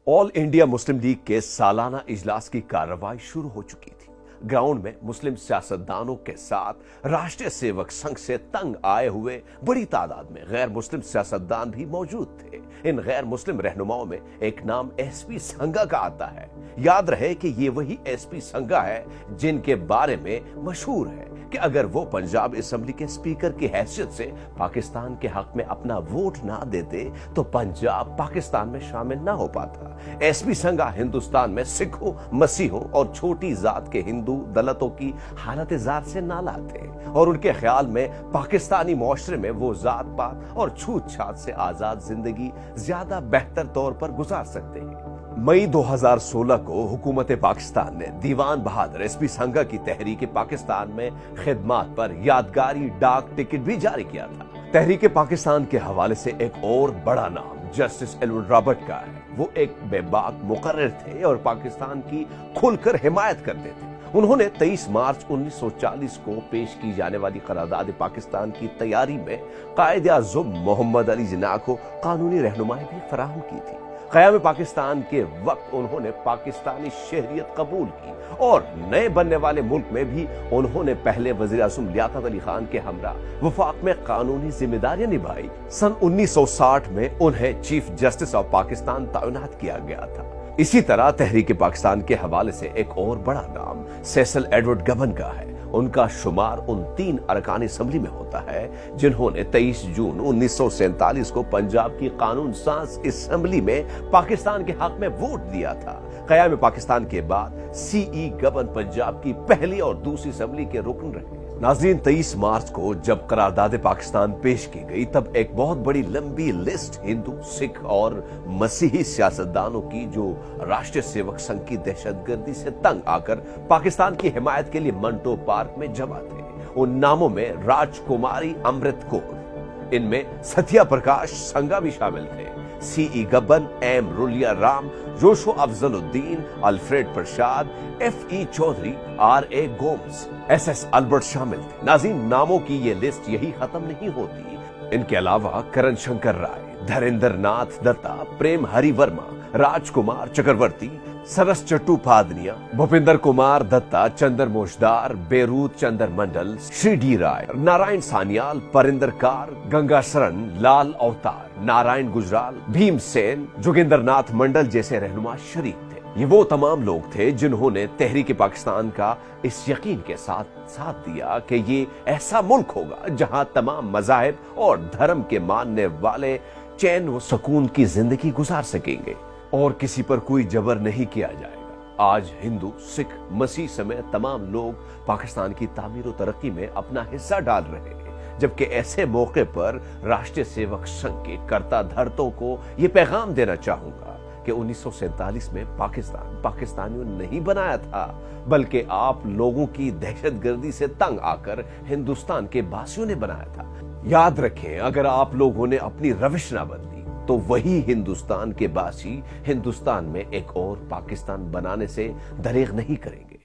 All India Muslim league के सालाना इजलास की कार्रवाई शुरू हो चुकी थी। ग्राउंड में मुस्लिम सियासतदानों के साथ राष्ट्रीय सेवक संघ से तंग आए हुए बड़ी तादाद में गैर मुस्लिम सियासतदान भी मौजूद थे। इन गैर मुस्लिम रहनुमाओं में एक नाम एसपी संघा का आता है। याद रहे कि ये वही एसपी संघा है जिनके बारे में मशहूर है कि अगर वो पंजाब असेंबली के स्पीकर की हैसियत से पाकिस्तान के हक में अपना वोट ना देते तो पंजाब पाकिस्तान में शामिल ना हो पाता। एसपी संघा हिंदुस्तान में सिखों, मसीहों और छोटी जात के हिंदू दलितों की हालत जार से नाला थे और उनके ख्याल में पाकिस्तानी मुआशरे में वो जात पात और छूत छात से आजाद जिंदगी ज्यादा बेहतर तौर पर गुजार सकते हैं। मई 2016 को हुकूमत पाकिस्तान ने दीवान बहादुर एसपी संघा की तहरीक पाकिस्तान में खिदमात पर यादगारी डाक टिकट भी जारी किया था। तहरीक पाकिस्तान के हवाले से एक और बड़ा नाम जस्टिस एडवर्ड रॉबर्ट का है। वो एक बेबाक मुकर्रर थे और पाकिस्तान की खुलकर हिमायत करते थे। उन्होंने 23 मार्च 1940 को पेश की जाने वाली करारदाद पाकिस्तान की तैयारी में कायद-ए-आज़म मोहम्मद अली जिन्ना को कानूनी रहनुमाई भी फराहम की थी। क़याम पाकिस्तान के वक्त उन्होंने पाकिस्तानी शहरियत कबूल की और नए बनने वाले मुल्क में भी उन्होंने पहले वज़ीर आज़म लियाकत अली खान के हमरा वफाक में कानूनी जिम्मेदारियां निभाई। सन 1960 में उन्हें चीफ जस्टिस ऑफ पाकिस्तान तैनात किया गया था। इसी तरह तहरीक पाकिस्तान के हवाले से एक और बड़ा नाम सेसल एडवर्ड गबन का है। उनका शुमार उन 3 अरकान असम्बली में होता है जिन्होंने 23 जून 1947 को पंजाब की कानून साज असम्बली में पाकिस्तान के हक में वोट दिया था। क़याम पाकिस्तान के बाद सीई गबन पंजाब की पहली और दूसरी असम्बली के रुकन रहे। नाज़रीन, 23 मार्च को जब करारदाद पाकिस्तान पेश की गई तब एक बहुत बड़ी लंबी लिस्ट हिंदू, सिख और मसीही सियासतदानों की जो राष्ट्रीय सेवक संघ की दहशतगर्दी से तंग आकर पाकिस्तान की हिमायत के लिए मंटो पार्क में जमा थे। उन नामों में राजकुमारी अमृत कौर, इनमें सत्या प्रकाश संघा भी शामिल थे, C E Gaban, M Ruliya Ram, Josho Afzaluddin, Alfred Prasad, F E Chaudhry, R A Gomes, S S Albert शामिल थे। नाज़रीन, नामों की ये लिस्ट यही खत्म नहीं होती। इनके अलावा करण शंकर राय, धरेंद्र नाथ दत्ता, प्रेम हरि वर्मा, राजकुमार चक्रवर्ती, सरस चट्टोपाध्याय, भूपिंदर कुमार दत्ता, चंद्र मोशदार, बेरूत चंद्र मंडल, श्री डी राय, नारायण सान्याल, परिंदर कार, गंगा शरण, लाल अवतार, नारायण गुजराल, भीम सेन, जोगिंदर नाथ मंडल जैसे रहनुमा शरीक थे। ये वो तमाम लोग थे जिन्होंने तहरीक पाकिस्तान का इस यकीन के साथ दिया कि ये ऐसा मुल्क होगा जहां तमाम मज़ाहिब और धर्म के मानने वाले चैन व सुकून की जिंदगी गुजार सकेंगे और किसी पर कोई जबर नहीं किया जाएगा। आज हिंदू, सिख, मसीह समेत तमाम लोग पाकिस्तान की तामीर और तरक्की में अपना हिस्सा डाल रहे हैं, जबकि ऐसे मौके पर राष्ट्रीय सेवक संघ के कर्ता धर्तों को ये पैगाम देना चाहूंगा कि 1947 में पाकिस्तान पाकिस्तानियों ने नहीं बनाया था, बल्कि आप लोगों की दहशतगर्दी से तंग आकर हिंदुस्तान के बासियों ने बनाया था। याद रखें, अगर आप लोगों ने अपनी रविश ना बदली तो वही हिंदुस्तान के बासी हिंदुस्तान में एक और पाकिस्तान बनाने से दरेग नहीं करेंगे।